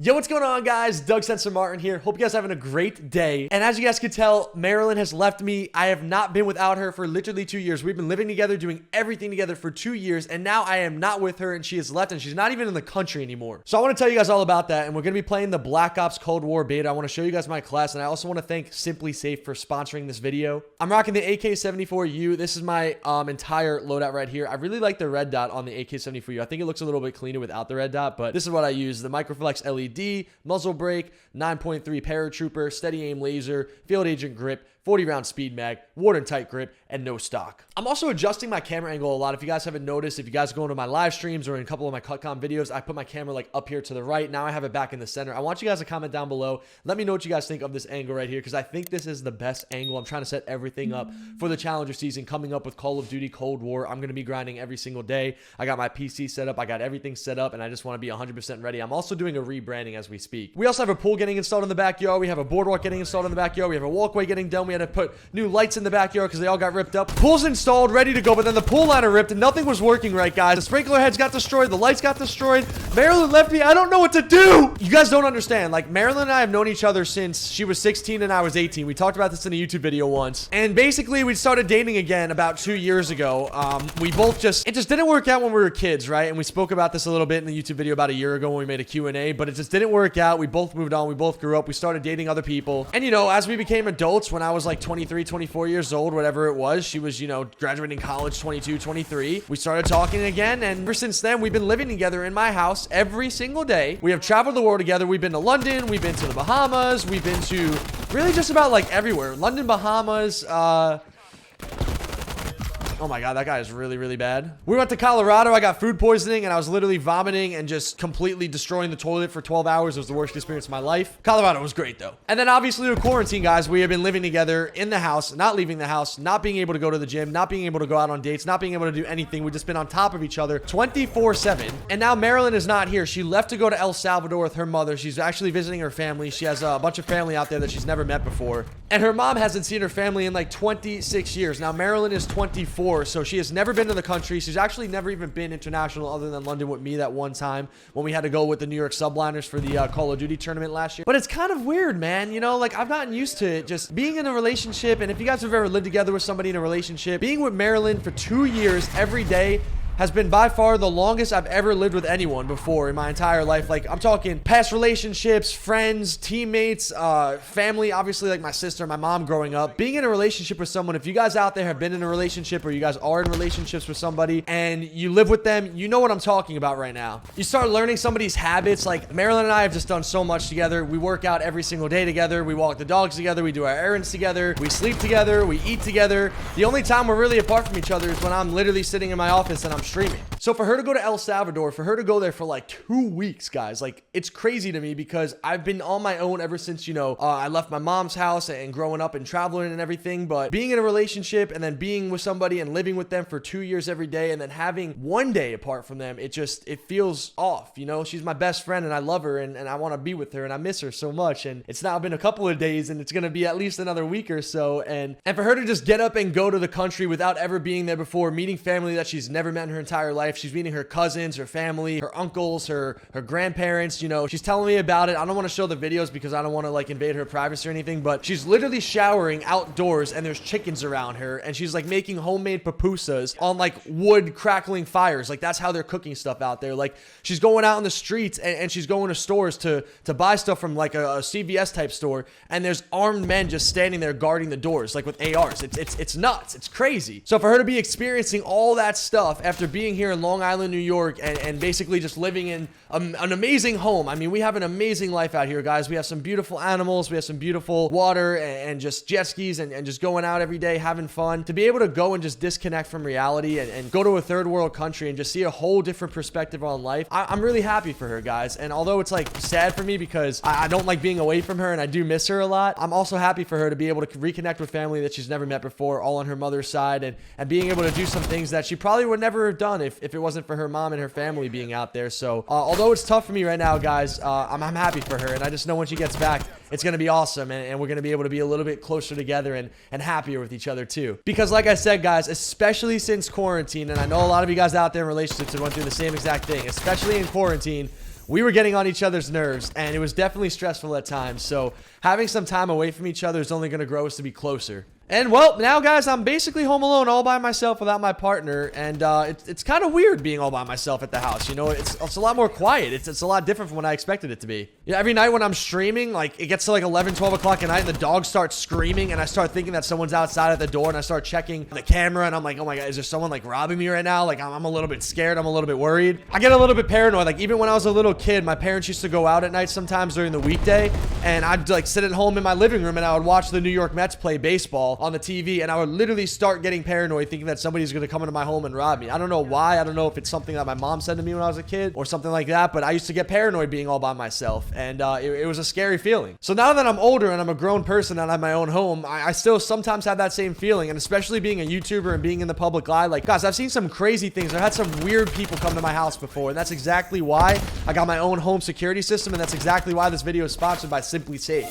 Yo, what's going on, guys? Doug Censor Martin here. Hope you guys are having a great day. And as you guys can tell, Marilyn has left me. I have not been without her for literally 2 years. We've been living together, doing everything together for 2 years, and now I am not with her, and she has left, and she's not even in the country anymore. So I want to tell you guys all about that, and we're going to be playing the Black Ops Cold War beta. I want to show you guys my class, and I also want to thank Simply Safe for sponsoring this video. I'm rocking the AK-74U. This is my entire loadout right here. I really like the red dot on the AK-74U. I think it looks a little bit cleaner without the red dot, but this is what I use. The Microflex LED, muzzle brake, 9.3 paratrooper, steady aim laser, field agent grip, 40-round speed mag, warden tight grip, and no stock. I'm also adjusting my camera angle a lot. If you guys haven't noticed, if you guys go into my live streams or in a couple of my cutcom videos, I put my camera like up here to the right. Now I have it back in the center. I want you guys to comment down below. Let me know what you guys think of this angle right here, because I think this is the best angle. I'm trying to set everything up for the Challenger season coming up with Call of Duty Cold War. I'm going to be grinding every single day. I got my PC set up. I got everything set up, and I just want to be 100% ready. I'm also doing a rebranding as we speak. We also have a pool getting installed in the backyard. We have a boardwalk getting installed in the backyard. We have a walkway getting done. We had to put new lights in the backyard because they all got ripped up. Pool's installed, ready to go, but then the pool liner ripped and nothing was working right, guys. The sprinkler heads got destroyed. The lights got destroyed. Marilyn left me. I don't know what to do. You guys don't understand. Like, Marilyn and I have known each other since she was 16 and I was 18. We talked about this in a YouTube video once. And basically, we started dating again about 2 years ago. We both just, it just didn't work out when we were kids, right? And we spoke about this a little bit in the YouTube video about a year ago when we made a Q&A, but it just didn't work out. We both moved on. We both grew up. We started dating other people. And, you know, as we became adults, when I was like 23, 24 years old, whatever it was, she was, you know, graduating college, 22, 23. We started talking again, and ever since then, we've been living together in my house every single day. We have traveled the world together. We've been to London. We've been to the Bahamas. We've been to really just about like everywhere. London, Bahamas, oh my God, that guy is really, really bad. We went to Colorado. I got food poisoning and I was literally vomiting and just completely destroying the toilet for 12 hours. It was the worst experience of my life. Colorado was great though. And then obviously with quarantine, guys, we have been living together in the house, not leaving the house, not being able to go to the gym, not being able to go out on dates, not being able to do anything. We've just been on top of each other 24/7. And now Marilyn is not here. She left to go to El Salvador with her mother. She's actually visiting her family. She has a bunch of family out there that she's never met before. And her mom hasn't seen her family in like 26 years. Now Marilyn is 24. So she has never been to the country. She's actually never even been international other than London with me that one time when we had to go with the New York Subliners for the Call of Duty tournament last year. But it's kind of weird, man. You know, like I've gotten used to it, just being in a relationship. And if you guys have ever lived together with somebody in a relationship, being with Marilyn for 2 years every day has been by far the longest I've ever lived with anyone before in my entire life. Like, I'm talking past relationships, friends, teammates, family, obviously like my sister, my mom growing up. Being in a relationship with someone, if you guys out there have been in a relationship or you guys are in relationships with somebody and you live with them, you know what I'm talking about right now. You start learning somebody's habits. Like, Marilyn and I have just done so much together. We work out every single day together. We walk the dogs together. We do our errands together. We sleep together. We eat together. The only time we're really apart from each other is when I'm literally sitting in my office and I'm streaming. So for her to go to El Salvador, for her to go there for like 2 weeks, guys, like it's crazy to me because I've been on my own ever since, you know, I left my mom's house and growing up and traveling and everything. But being in a relationship and then being with somebody and living with them for 2 years every day and then having 1 day apart from them, it feels off. You know, she's my best friend and I love her and I want to be with her and I miss her so much. And it's now been a couple of days and it's going to be at least another week or so. And for her to just get up and go to the country without ever being there before, meeting family that she's never met in her entire life. She's meeting her cousins, her family, her uncles, her grandparents. You know, she's telling me about it. I don't want to show the videos because I don't want to like invade her privacy or anything, but she's literally showering outdoors and there's chickens around her and she's like making homemade pupusas on like wood crackling fires. Like that's how they're cooking stuff out there. Like she's going out in the streets and she's going to stores to buy stuff from like a CVS type store and there's armed men just standing there guarding the doors like with ARs. It's nuts. It's crazy. So for her to be experiencing all that stuff after being here in Long Island, New York, and basically just living in an amazing home. I mean, we have an amazing life out here, guys. We have some beautiful animals. We have some beautiful water and just jet skis and just going out every day, having fun. To be able to go and just disconnect from reality and go to a third world country and just see a whole different perspective on life. I'm really happy for her, guys. And although it's like sad for me because I don't like being away from her and I do miss her a lot, I'm also happy for her to be able to reconnect with family that she's never met before, all on her mother's side, and being able to do some things that she probably would never have done if it wasn't for her mom and her family being out there. So although it's tough for me right now, guys, I'm happy for her. And I just know when she gets back, it's going to be awesome. And we're going to be able to be a little bit closer together and happier with each other too. Because like I said, guys, especially since quarantine, and I know a lot of you guys out there in relationships have went through the same exact thing, especially in quarantine, we were getting on each other's nerves, and it was definitely stressful at times. So having some time away from each other is only going to grow us to be closer. And well, now guys, I'm basically home alone all by myself without my partner, and it's kind of weird being all by myself at the house. You know, it's a lot more quiet. It's a lot different from what I expected it to be. Yeah, every night when I'm streaming, like it gets to like 11, 12 o'clock at night, and the dog starts screaming, and I start thinking that someone's outside at the door, and I start checking the camera, and I'm like, oh my god, is there someone like robbing me right now? Like I'm a little bit scared. I'm a little bit worried. I get a little bit paranoid. Like even when I was a little kid, my parents used to go out at night sometimes during the weekday, and I'd like sit at home in my living room, and I would watch the New York Mets play baseball on the TV, and I would literally start getting paranoid thinking that somebody's going to come into my home and rob me. I don't know why. I don't know if it's something that my mom said to me when I was a kid or something like that, but I used to get paranoid being all by myself, and it was a scary feeling. So now that I'm older and I'm a grown person and I have my own home, I still sometimes have that same feeling, and especially being a YouTuber and being in the public eye, like guys, I've seen some crazy things. I've had some weird people come to my house before, and that's exactly why I got my own home security system, and that's exactly why this video is sponsored by Simply Safe.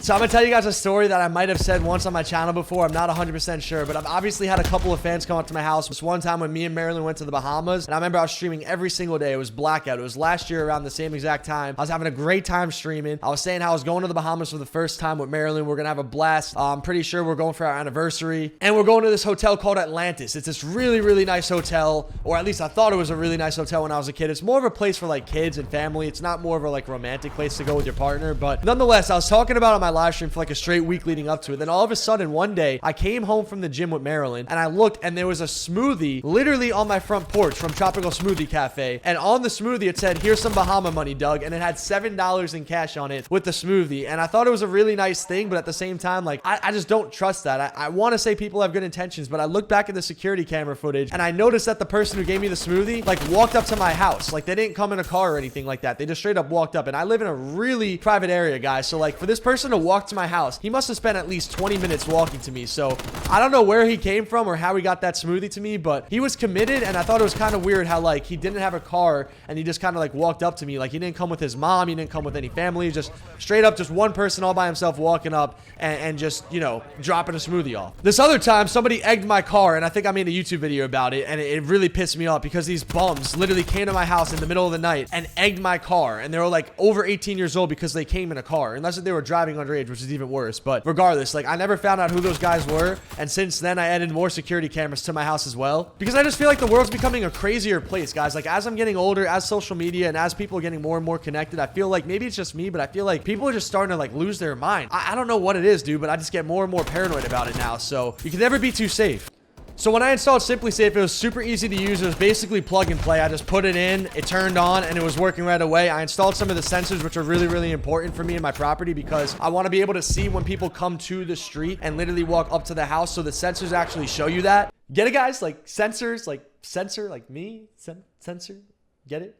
So I'm gonna tell you guys a story that I might have said once on my channel before. I'm not 100% sure, but I've obviously had a couple of fans come up to my house. This one time when me and Marilyn went to the Bahamas, and I remember I was streaming every single day. It was blackout. It was last year around the same exact time. I was having a great time streaming. I was saying how I was going to the Bahamas for the first time with Marilyn. We're gonna have a blast. I'm pretty sure we're going for our anniversary, and we're going to this hotel called Atlantis. It's this really, really nice hotel, or at least I thought it was a really nice hotel when I was a kid. It's more of a place for like kids and family. It's not more of a like romantic place to go with your partner, but nonetheless, I was talking about it on my live stream for like a straight week leading up to it. Then all of a sudden one day I came home from the gym with Marilyn, and I looked, and there was a smoothie literally on my front porch from Tropical Smoothie Cafe, and on the smoothie it said, "Here's some Bahama money, Doug," and it had $7 in cash on it with the smoothie. And I thought it was a really nice thing, but at the same time, like I just don't trust that. I want to say people have good intentions, but I looked back at the security camera footage, and I noticed that the person who gave me the smoothie like walked up to my house. Like they didn't come in a car or anything like that. They just straight up walked up, and I live in a really private area, guys. So like for this person to walk to my house, he must have spent at least 20 minutes walking to me. So I don't know where he came from or how he got that smoothie to me, but he was committed, and I thought it was kind of weird how like he didn't have a car and he just kind of like walked up to me. Like he didn't come with his mom, he didn't come with any family, just straight up just one person all by himself walking up and just, you know, dropping a smoothie off. This other time somebody egged my car, and I think I made a YouTube video about it, and it really pissed me off because these bums literally came to my house in the middle of the night and egged my car, and they were like over 18 years old because they came in a car, unless they were driving underage, which is even worse. But regardless, like I never found out who those guys were, and since then I added more security cameras to my house as well, because I just feel like the world's becoming a crazier place, guys. Like as I'm getting older, as social media and as people are getting more and more connected, I feel like maybe it's just me, but I feel like people are just starting to like lose their mind. I don't know what it is, dude, but I just get more and more paranoid about it now. So you can never be too safe. So when I installed Simply Safe, it was super easy to use. It was basically plug and play. I just put it in, it turned on, and it was working right away. I installed some of the sensors, which are really, really important for me in my property, because I want to be able to see when people come to the street and literally walk up to the house. So the sensors actually show you that. Get it, guys? Like sensors, like sensor, like me? Sensor? Get it?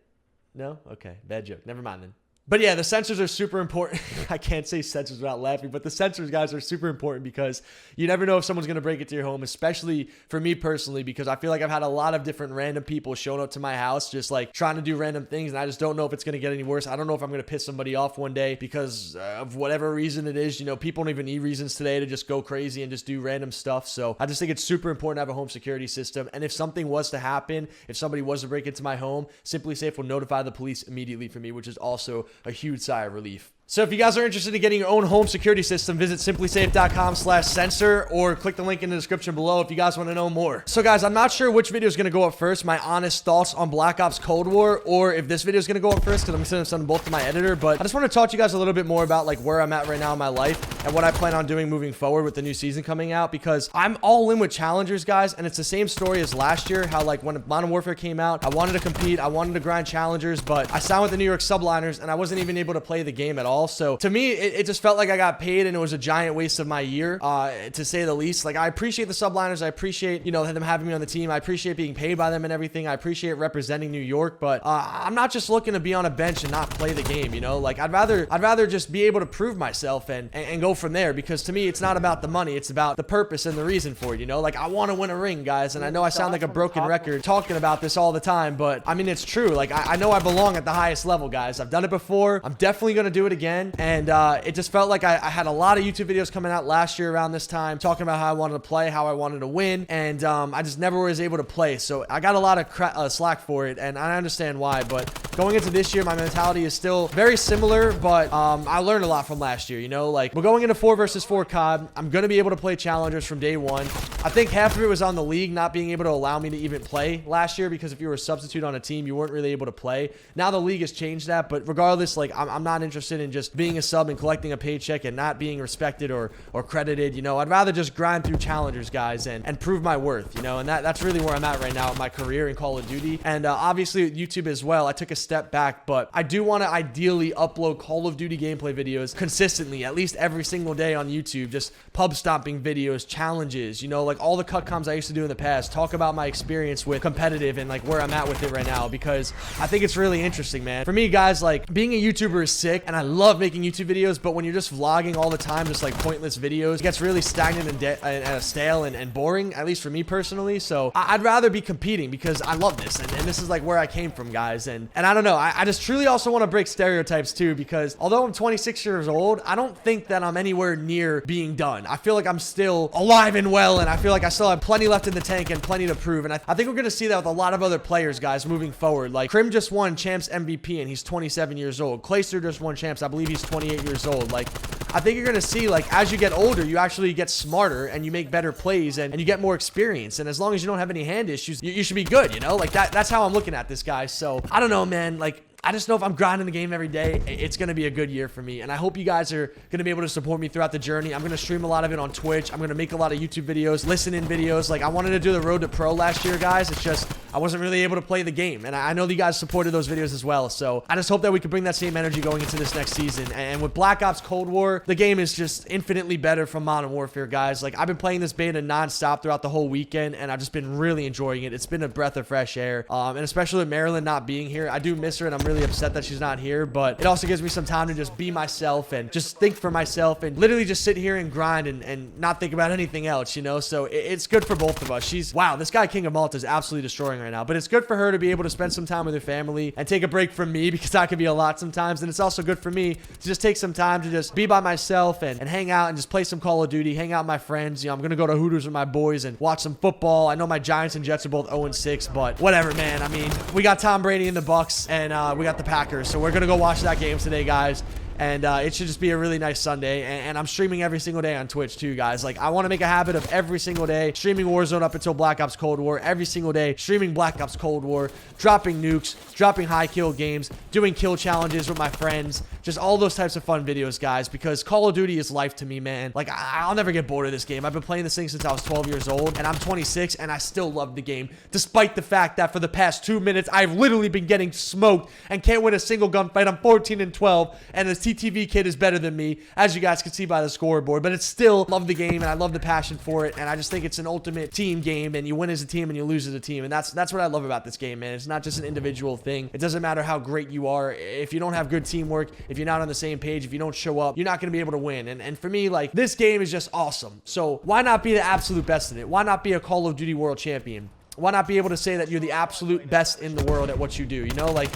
No? Okay, bad joke. Never mind then. But yeah, the sensors are super important. I can't say sensors without laughing, but the sensors, guys, are super important because you never know if someone's going to break into your home, especially for me personally, because I feel like I've had a lot of different random people showing up to my house just like trying to do random things, and I just don't know if it's going to get any worse. I don't know if I'm going to piss somebody off one day because of whatever reason it is. You know, people don't even need reasons today to just go crazy and just do random stuff. So I just think it's super important to have a home security system. And if something was to happen, if somebody was to break into my home, Simply Safe will notify the police immediately for me, which is also a huge sigh of relief. So if you guys are interested in getting your own home security system, visit simplysafe.com/censor or click the link in the description below if you guys want to know more. So guys, I'm not sure which video is going to go up first, my honest thoughts on Black Ops Cold War, or if this video is going to go up first, because I'm going to send them both to my editor. But I just want to talk to you guys a little bit more about like where I'm at right now in my life and what I plan on doing moving forward with the new season coming out, because I'm all in with challengers, guys, and it's the same story as last year, how like when Modern Warfare came out, I wanted to compete, I wanted to grind challengers, but I signed with the New York Subliners and I wasn't even able to play the game at all. So to me, it just felt like I got paid and it was a giant waste of my year, to say the least. Like I appreciate the Subliners, I appreciate, you know, them having me on the team, I appreciate being paid by them and everything, I appreciate representing New York, but I'm not just looking to be on a bench and not play the game, you know. Like I'd rather just be able to prove myself and go from there, because to me it's not about the money, it's about the purpose and the reason for it, you know. Like I want to win a ring, guys, and I know I sound like a broken record talking about this all the time, but I mean it's true. Like I know I belong at the highest level, guys. I've done it before, I'm definitely going to do it again. again. And it just felt like I had a lot of YouTube videos coming out last year around this time, talking about how I wanted to play, how I wanted to win. And I just never was able to play. So I got a lot of slack for it. And I understand why. But going into this year, my mentality is still very similar. But I learned a lot from last year, you know? Like, we're going into 4 versus 4 COD. I'm going to be able to play challengers from day one. I think half of it was on the league not being able to allow me to even play last year, because if you were a substitute on a team, you weren't really able to play. Now the league has changed that, but regardless, like, I'm not interested in just being a sub and collecting a paycheck and not being respected or credited, you know? I'd rather just grind through challengers, guys, and prove my worth, you know? And that's really where I'm at right now in my career in Call of Duty. And obviously with YouTube as well, I took a step back, but I do want to ideally upload Call of Duty gameplay videos consistently, at least every single day on YouTube, just pub stomping videos, challenges, you know, like all the cut comms I used to do in the past, talk about my experience with competitive and like where I'm at with it right now, because I think it's really interesting, man. For me, guys, like, being a YouTuber is sick and I love making YouTube videos, but when you're just vlogging all the time, just like pointless videos, it gets really stagnant and stale and boring, at least for me personally. So I'd rather be competing because I love this, and this is like where I came from, guys. And I don't know, I just truly also want to break stereotypes too, because although I'm 26 years old, I don't think that I'm anywhere near being done. I feel like I'm still alive and well, and I feel like I still have plenty left in the tank and plenty to prove. And I think we're going to see that with a lot of other players, guys, moving forward. Like, Krim just won Champs MVP and he's 27 years old. Clayster just won Champs. I believe he's 28 years old. Like, I think you're going to see, like, as you get older, you actually get smarter and you make better plays and you get more experience. And as long as you don't have any hand issues, you should be good, you know? Like, that's how I'm looking at this, guy. So I don't know, man. Like, I just know if I'm grinding the game every day, it's going to be a good year for me. And I hope you guys are going to be able to support me throughout the journey. I'm going to stream a lot of it on Twitch. I'm going to make a lot of YouTube videos, listen-in videos. Like, I wanted to do the Road to Pro last year, guys. It's just I wasn't really able to play the game. And I know that you guys supported those videos as well. So I just hope that we can bring that same energy going into this next season. And with Black Ops Cold War, the game is just infinitely better from Modern Warfare, guys. Like, I've been playing this beta nonstop throughout the whole weekend, and I've just been really enjoying it. It's been a breath of fresh air. And especially with Marilyn not being here, I do miss her, and I'm really upset that she's not here, but it also gives me some time to just be myself and just think for myself and literally just sit here and grind and not think about anything else, you know? So it's good for both of us. Wow, this guy King of Malta is absolutely destroying right now, but it's good for her to be able to spend some time with her family and take a break from me, because that can be a lot sometimes. And it's also good for me to just take some time to just be by myself and hang out and just play some Call of Duty, hang out with my friends. You know, I'm gonna go to Hooters with my boys and watch some football. I know my Giants and Jets are both 0-6, but whatever, man. I mean, we got Tom Brady and the Bucks, and we got the Packers, so we're gonna go watch that game today, guys. And it should just be a really nice Sunday. And I'm streaming every single day on Twitch too, guys. Like, I want to make a habit of every single day streaming Warzone up until Black Ops Cold War. Every single day streaming Black Ops Cold War, dropping nukes, dropping high kill games, doing kill challenges with my friends. Just all those types of fun videos, guys, because Call of Duty is life to me, man. Like, I'll never get bored of this game. I've been playing this thing since I was 12 years old, and I'm 26, and I still love the game, despite the fact that for the past 2 minutes, I've literally been getting smoked and can't win a single gunfight. I'm 14-12, and the TTV kid is better than me, as you guys can see by the scoreboard, but it's still love the game, and I love the passion for it, and I just think it's an ultimate team game, and you win as a team and you lose as a team, and that's what I love about this game, man. It's not just an individual thing. It doesn't matter how great you are. If you don't have good teamwork, if you're not on the same page, if you don't show up, you're not going to be able to win. And for me, like, this game is just awesome. So why not be the absolute best in it? Why not be a Call of Duty world champion? Why not be able to say that you're the absolute best in the world at what you do? You know, like,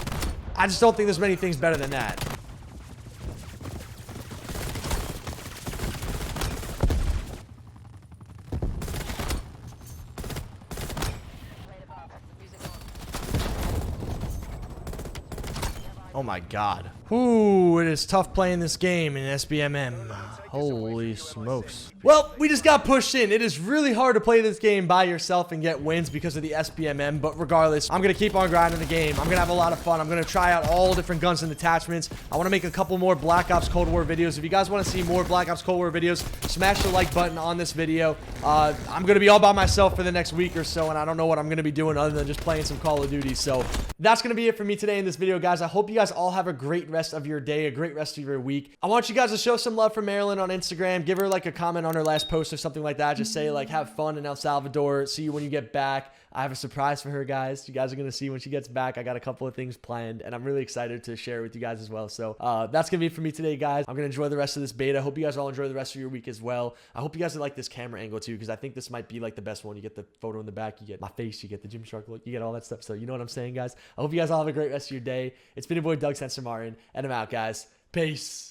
I just don't think there's many things better than that. Oh my god. Ooh, it is tough playing this game in SBMM. Holy smokes. Well, we just got pushed in. It is really hard to play this game by yourself and get wins because of the SBMM, but regardless, I'm going to keep on grinding the game. I'm going to have a lot of fun. I'm going to try out all different guns and attachments. I want to make a couple more Black Ops Cold War videos. If you guys want to see more Black Ops Cold War videos, smash the like button on this video. I'm going to be all by myself for the next week or so, and I don't know what I'm going to be doing other than just playing some Call of Duty. So that's going to be it for me today in this video, guys. I hope you guys all have a great rest of your day, a great rest of your week. I want you guys to show some love for Marilyn on Instagram. Give her like a comment on her last post or something like that. Just say like, have fun in El Salvador. See you when you get back. I have a surprise for her, guys. You guys are going to see when she gets back. I got a couple of things planned, and I'm really excited to share it with you guys as well. So that's going to be it for me today, guys. I'm going to enjoy the rest of this beta. Hope you guys all enjoy the rest of your week as well. I hope you guys like this camera angle too, because I think this might be like the best one. You get the photo in the back. You get my face. You get the Gymshark look. You get all that stuff. So you know what I'm saying, guys. I hope you guys all have a great rest of your day. It's been your boy, Doug Censor, and I'm out, guys. Peace.